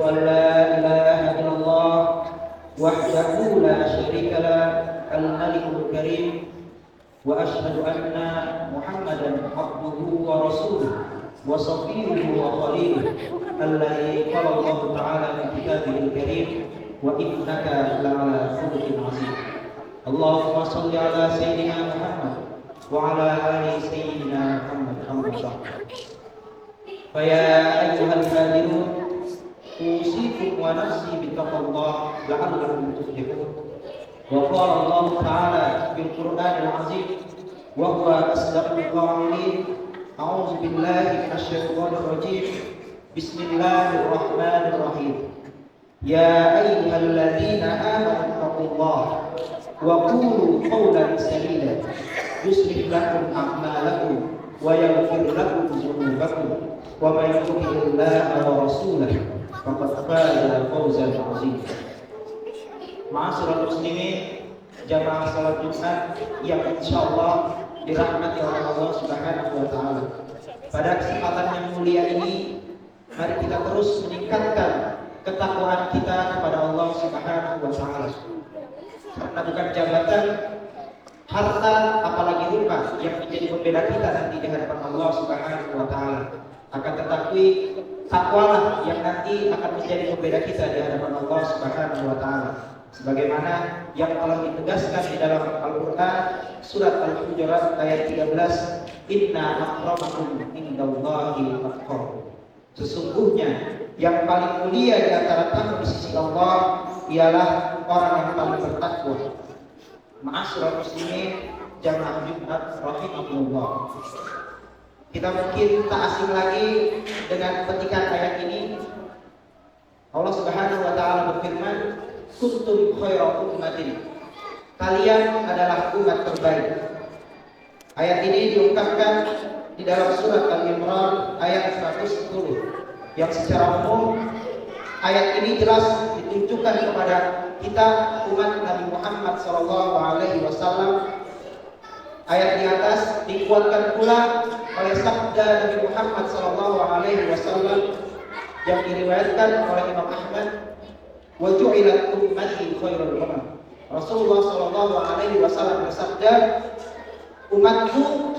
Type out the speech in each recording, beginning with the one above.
أن لا إله إلا الله وحده لا شريك له الملك الكريم وأشهد أن محمدا عبده ورسوله وصفيه وخليله الذي قال الله تعالى في كتابه الكريم وإنك لعلى خلق عظيم. اللهم صل على سيدنا محمد وعلى آل سيدنا محمد أما بعد. فيا أيها الحاضرون أوصيكم ونفسي بتقوى الله لعلكم تفلحون. وقال الله تعالى في القرآن العظيم وهو أصدق القائلين: أعوذ بالله من الشيطان الرجيم بسم الله الرحمن الرحيم. يا أيها الذين آمنوا اتقوا الله وقولوا قولا سديدا يصلح لكم أعمالكم ويغفر لكم ذنوبكم ومن يطع الله ورسوله فقد فاز فوزا عظيما. Ma'asyiral muslimin, jamaah salat Jumat yang insyaallah dirahmati oleh Allah Subhanahu wa taala. Pada kesempatan yang mulia ini, mari kita terus meningkatkan ketakwaan kita kepada Allah Subhanahu wa taala. Karena bukan jabatan, harta, apalagi rupa yang menjadi pembeda kita nanti di hadapan Allah Subhanahu wa taala. Akan tetapi takwalah yang nanti akan menjadi pembeda kita di hadapan Allah Subhanahu wa taala. Sebagaimana yang telah ditegaskan di dalam Al-Qur'an surat Al-Hujurat ayat 13, inna akramakum indallahi atqakum. Sesungguhnya yang paling mulia di antara kamu di sisi Allah ialah orang yang paling bertakwa. Ma'asyiral muslimin, jamaah Jumat rahimakumullah. Kita mungkin tak asing lagi dengan petikan ayat ini. Allah Subhanahu wa taala berfirman, kuntum khaira ummatin. Kalian adalah umat terbaik. Ayat ini diungkapkan di dalam surat Al-Imran ayat 110. Yang secara umum ayat ini jelas ditunjukkan kepada kita umat Nabi Muhammad SAW. Ayat di atas dikuatkan pula oleh sabda Nabi Muhammad SAW yang diriwayatkan oleh Imam Ahmad, wa ju'ilat ummati khairul umam. Rasulullah SAW bersabda, umatku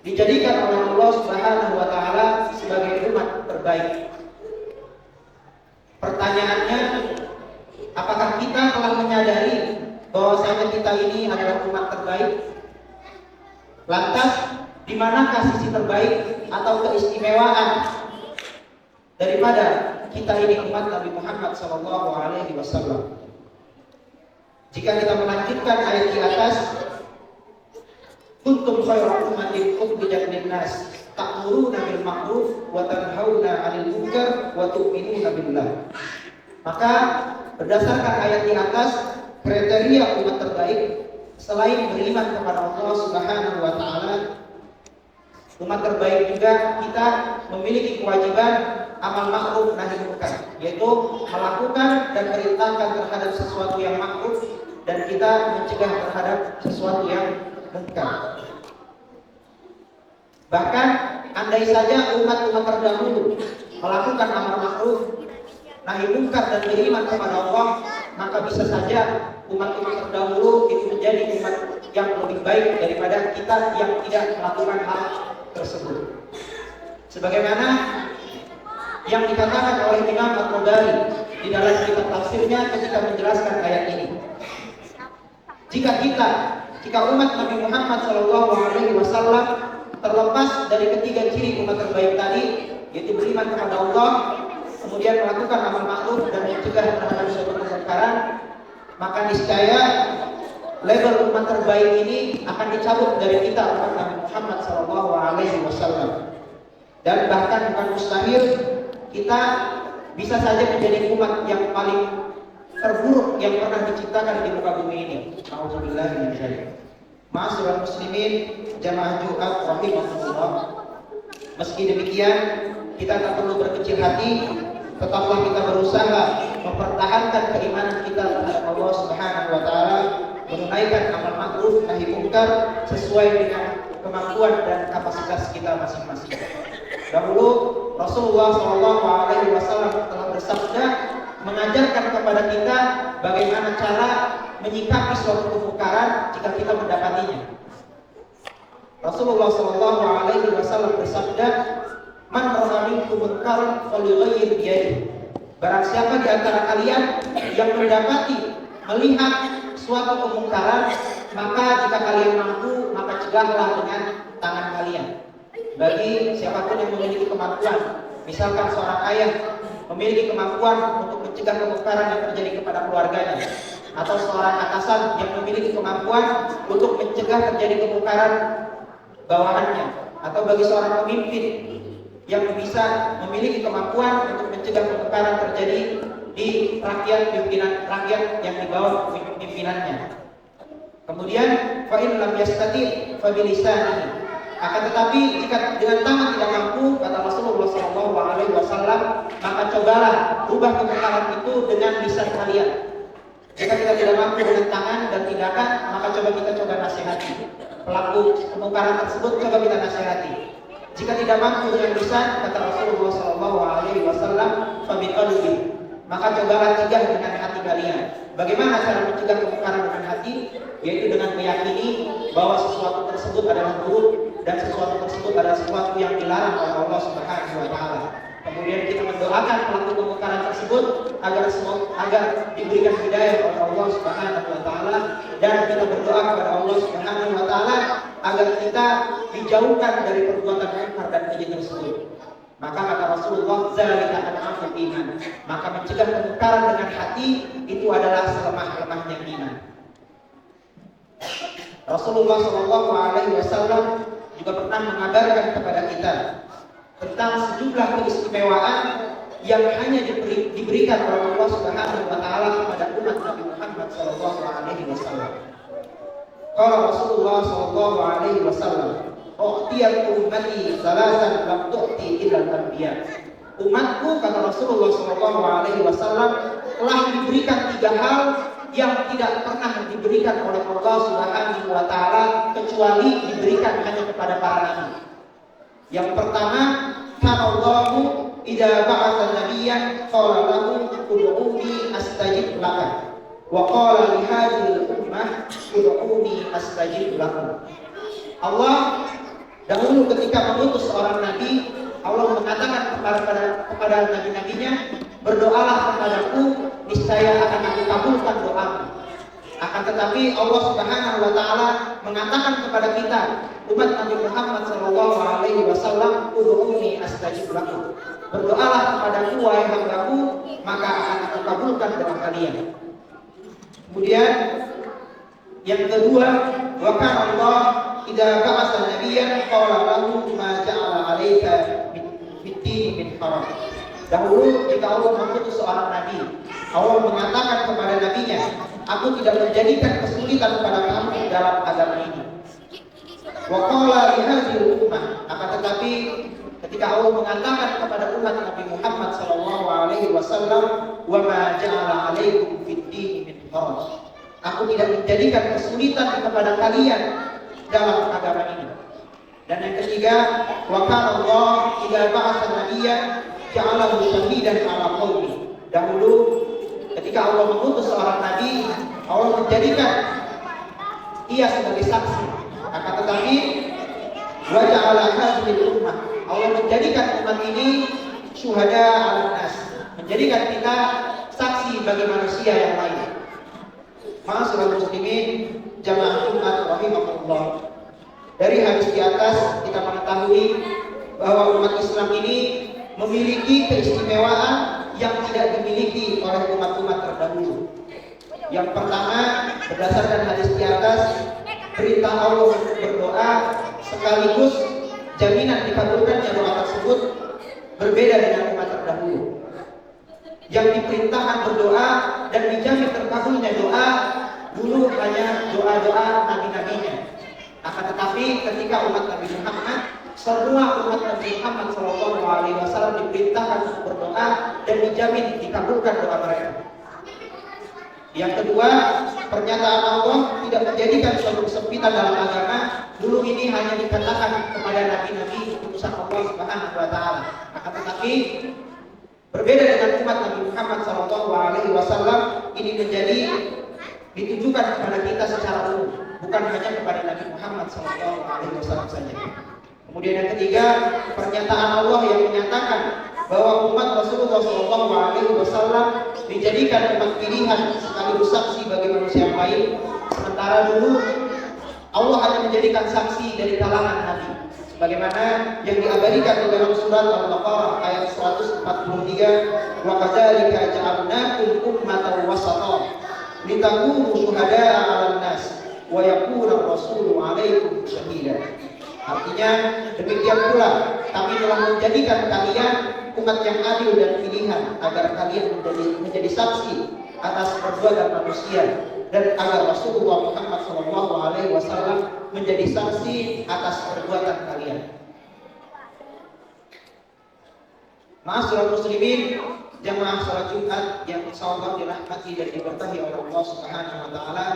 dijadikan oleh Allah Subhanahu wa taala sebagai umat terbaik. Pertanyaannya, apakah kita telah menyadari bahwasanya kita ini adalah umat terbaik? Lantas, di manakah sisi terbaik atau keistimewaan daripada kita ini umat Nabi Muhammad SAW? Jika kita melanjutkan ayat di atas, kuntum khairu ummatin ukhrijat lin-nas ta'muruna bil ma'ruf wa tanhauna 'anil munkar wa tu'minuna billah. Maka berdasarkan ayat di atas, kriteria umat terbaik selain beriman kepada Allah Subhanahu wa taala, umat terbaik juga kita memiliki kewajiban amal ma'ruf nahi munkar, yaitu melakukan dan perintahkan terhadap sesuatu yang ma'ruf dan kita mencegah terhadap sesuatu yang munkar. Bahkan andai saja umat-umat terdahulu melakukan amal ma'ruf nahi munkar dan beriman kepada Allah, maka bisa saja umat-umat terdahulu itu menjadi umat yang lebih baik daripada kita yang tidak melakukan hal tersebut. Sebagaimana yang dikatakan oleh Imam At-Tabari di dalam kitab tafsirnya ketika menjelaskan ayat ini. Jika umat Nabi Muhammad SAW terlepas dari ketiga ciri umat terbaik tadi, yaitu beriman kepada Allah, kemudian melakukan amal ma'ruf dan mencegah terhadap suatu kemungkaran, maka niscaya label umat terbaik ini akan dicabut dari kita umat Nabi Muhammad SAW. Dan bahkan bukan mustahil, kita bisa saja menjadi umat yang paling terburuk yang pernah diciptakan di muka bumi ini. Alhamdulillah min dzalik. Ma'asyiral muslimin, jamaah Jumat rahimahumullah. Meski demikian, kita tak perlu berkecil hati, tetaplah kita berusaha mempertahankan keimanan kita terhadap Allah Subhanahu wa taala, menunaikan amal ma'ruf nahi munkar sesuai dengan kemampuan dan kapasitas kita masing-masing. Dahulu Rasulullah SAW telah bersabda mengajarkan kepada kita bagaimana cara menyikapi suatu kemungkaran jika kita mendapatinya. Rasulullah SAW bersabda, "Man ra'a minkum munkaran falyughayyir biyadihi." Barang siapa di antara kalian yang melihat suatu kemungkaran, maka jika kalian mampu, maka cegahlah dengan tangan kalian. Bagi siapapun yang memiliki kemampuan, misalkan seorang ayah memiliki kemampuan untuk mencegah kemungkaran yang terjadi kepada keluarganya, atau seorang atasan yang memiliki kemampuan untuk mencegah terjadi kemungkaran bawahannya, atau bagi seorang pemimpin yang bisa memiliki kemampuan untuk mencegah kemungkaran terjadi di pimpinan rakyat yang di bawah pimpinannya. Kemudian fa in lam yastati fa bilisanihi. Akan tetapi jika dengan tangan tidak mampu, kata Rasulullah SAW, maka cobalah rubah kemungkaran itu dengan lisan kalian. Jika kita tidak mampu dengan tangan dan tindakan, maka coba nasihati pelaku kemungkaran tersebut, coba kita nasihati. Jika tidak mampu dengan lisan, kata Rasulullah SAW, fa biqalbi, maka cobalah cegah dengan hati kalian. Bagaimana cara mencegah kemungkaran dengan hati? Yaitu dengan meyakini bahwa sesuatu tersebut adalah buruk dan sesuatu tersebut adalah sesuatu yang dilarang oleh Allah Subhanahu wa taala. Kemudian kita mendoakan pelaku kemungkaran tersebut agar diberikan hidayah oleh Allah Subhanahu wa taala, dan kita berdoa kepada Allah Subhanahu wa taala agar kita dijauhkan dari perbuatan mungkar dan keji tersebut. Maka kata Rasulullah, zalika ad'aful iman. Maka mencegah kemungkaran dengan hati itu adalah selemah-lemahnya iman. Rasulullah SAW juga pernah mengabarkan kepada kita tentang sejumlah keistimewaan yang hanya diberikan oleh Allah Subhanahu wa taala kepada umat Nabi Muhammad SAW. Qala Rasulullah SAW, "U'tiyat ummati salasan lam tu'ti illa al-anbiya." Umatku, kata Rasulullah SAW, telah diberikan 3 hal yang tidak pernah diberikan oleh Allah Subhanahu wa taala kecuali diberikan hanya kepada para nabi. Yang pertama, kana Allahu idza ba'atsa nabiyyan qala lahu ud'uni astajib laka wa qala li hadhihi ummah ud'uni astajib lakum. Allah dahulu ketika mengutus seorang nabi, Allah mengatakan kepada nabi-nabinya, berdoalah kepadaku, niscaya akan aku kabulkan doamu. Akan tetapi Allah Subhanahu wa taala mengatakan kepada kita, umat Nabi Muhammad SAW, ud'uni astajib lakum. Berdoalah kepadaku wahai hambaku, maka akan aku kabulkan doa kalian. Kemudian yang kedua, wa kana Allah idza ba'atsa nabiyyan qala lahu ma ja'ala 'alaika bid-din min haraj. Dahulu jika Allah mengutus seorang nabi, Allah mengatakan kepada nabinya, aku tidak menjadikan kesulitan pada kamu dalam agama ini. Wa qala li hadhihi ummah, akan tetapi ketika Allah mengatakan kepada umat Nabi Muhammad SAW, wa ma ja'ala 'alaikum fid-din min haraj. Aku tidak menjadikan kesulitan kepada kalian dalam agama ini. Dan yang ketiga, wa kana Allah idza ba'atsa nabiyyan ja'alahu syahidan 'ala qaumi. Dahulu ketika Allah mengutus seorang nabi, Allah menjadikan ia sebagai saksi. Akan tetapi wa ja'ala hadhihi ummah, Allah menjadikan umat ini syuhada 'alan nas, menjadikan kita saksi bagi manusia yang lain. Ma'asyiral muslimin jamaah Jumat rahimakumullah. Dari hadis di atas kita mengetahui bahwa umat Islam ini memiliki keistimewaan yang tidak dimiliki oleh umat-umat terdahulu. Yang pertama, berdasarkan hadis di atas, perintah Allah untuk berdoa sekaligus jaminan dikabulkannya doa tersebut berbeda dengan umat terdahulu. Yang diperintahkan berdoa dan dijamin terkabulnya doa dulu hanya doa-doa nabi-nabinya. Akan tetapi ketika umat Nabi Muhammad, semua umat Nabi Muhammad SAW diperintahkan untuk berdoa dan dijamin dikabulkan doa mereka. Yang kedua, pernyataan Allah tidak menjadikan suatu kesempitan dalam agama. Dulu ini hanya dikatakan kepada nabi-nabi utusan Allah Subhanahu wa taala. Akan tetapi Berbeda dengan umat Nabi Muhammad SAW, ini menjadi ditujukan kepada kita secara umum, bukan hanya kepada Nabi Muhammad SAW saja. Kemudian yang ketiga, pernyataan Allah yang menyatakan bahwa umat Rasulullah SAW dijadikan umat pilihan sekaligus saksi bagi manusia yang lain. Sementara dulu Allah hanya menjadikan saksi dari kalangan Nabi, sebagaimana yang diabadikan di dalam surat Al-Baqarah ayat 143, wa kadzalika ja'alnakum ummatan wasatan litakunu syuhada'a 'alan nas wa yakuna rasulu 'alaikum syahida. Artinya, demikian pula kami telah menjadikan kalian umat yang adil dan pilihan agar kalian menjadi saksi atas perbuatan manusia dan agar Rasulullah Muhammad SAW menjadi saksi atas perbuatan kalian. Ma'asyiral muslimin, jamaah salat Jumat yang insyaallah dirahmati dan diberkahi oleh Allah Subhanahu wa taala.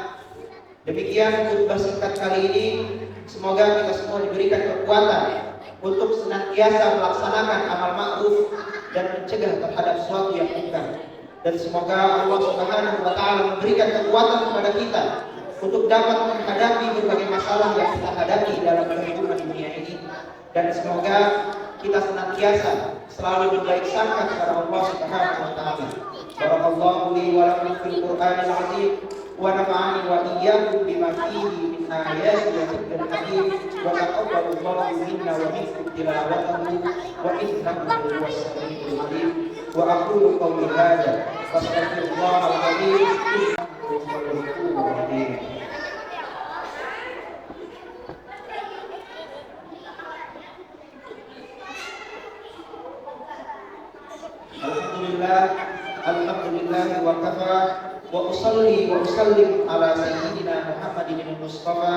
Demikian khutbah singkat kali ini. Semoga kita semua diberikan kekuatan untuk senantiasa melaksanakan amal ma'ruf dan mencegah terhadap sesuatu yang munkar. Dan semoga Allah Subhanahu wa taala memberikan kekuatan kepada kita untuk dapat menghadapi berbagai masalah yang kita hadapi dalam kehidupan dunia ini. Dan semoga kita senantiasa selalu berbaik sangka kepada Allah Subhanahu wa taala. Barakallahu li wa lakum fil Qur'anil 'azim wa nafa'ani wa iyyakum bima fihi min ayati wa dzikril hakim wa taqabbalallahu minna wa minkum tilawatahu wa innahu huwas samiul 'alim. Wa aqulu qawli hadza wa astaghfirullahal 'azim innahu huwal ghafurur rahim. Alhamdulillah wa kafa wa usalli wa usallim ala sayyidina Muhammadin al-Mustafa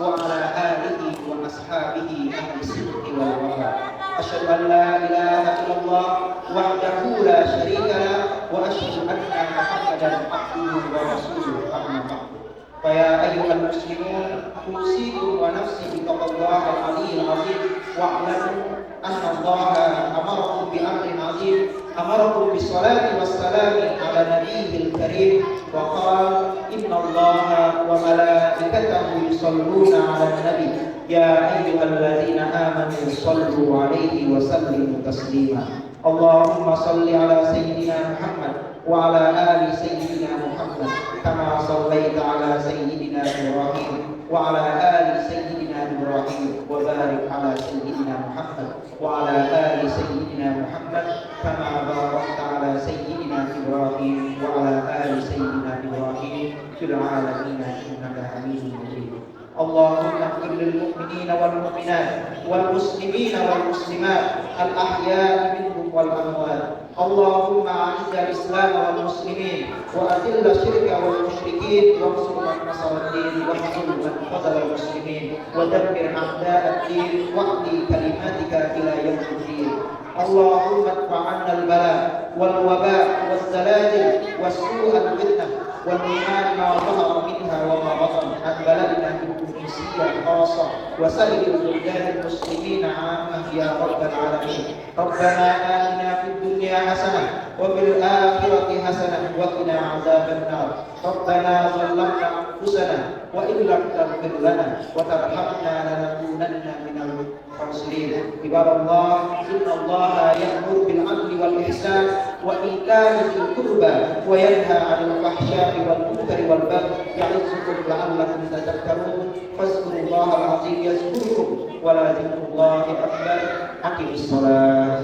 wa ala alihi wa ashabihi ahli sidqi wal wafa. Asyhadu an la ilaha illallah wahdahu la syarika lah wa asyhadu anna Muhammadan abduhu wa rasuluhu amma ba'du. Fa ya ayyuhal muslimun usikum wa nafsi bi taqwallahil aliyyil azim wa'lamu anna Allah amarakum bi amrin azim أمركم بالصلاة والسلام على نبيه الكريم وقال إن الله وملائكته يصلون على النبي يا أيها الذين آمنوا صلوا عليه وسلموا تسليما اللهم صل على سيدنا محمد وعلى آل سيدنا محمد كما صليت على سيدنا إبراهيم وعلى آل سيدنا إبراهيم وبارك على سيدنا محمد وعلى آل سيدنا محمد كما باركت على سيدنا إبراهيم وعلى آل سيدنا إبراهيم في العالمين إنك حميد مجيد. اللهم اغفر للمؤمنين والمؤمنات والمسلمين والمسلمات الأحياء منهم والأموات. اللهم أعز الإسلام والمسلمين وأذل الشرك والمشركين وانصر من نصر الدين واخذل من خذل المسلمين ودمر أعداء الدين واهدي كلماتك إلى يوم الدين. اللهم ادفع عنا البلاء والوباء والزلازل وسوء الفتنة والنعم ما ظهر منها وما بطن عن بلدنا الإندونيسية خاصة وسائر البلدان المسلمين عامة يا رب العالمين. ربنا آتنا في الدنيا حسنة وفي الآخرة حسنة وقنا عذاب النار. ربنا ظلمنا أنفسنا وإن لم تغفر لنا وترحمنا لنكونن من الخاسرين. عباد الله إن الله يأمر بالعدل والإحسان وإيتاء ذي القربى وينهى عن الفحشاء والمنكر والبغي يعظكم لعلكم تذكرون. فاذكروا الله العظيم يذكركم ولذكر الله أكبر. أقم الصلاة.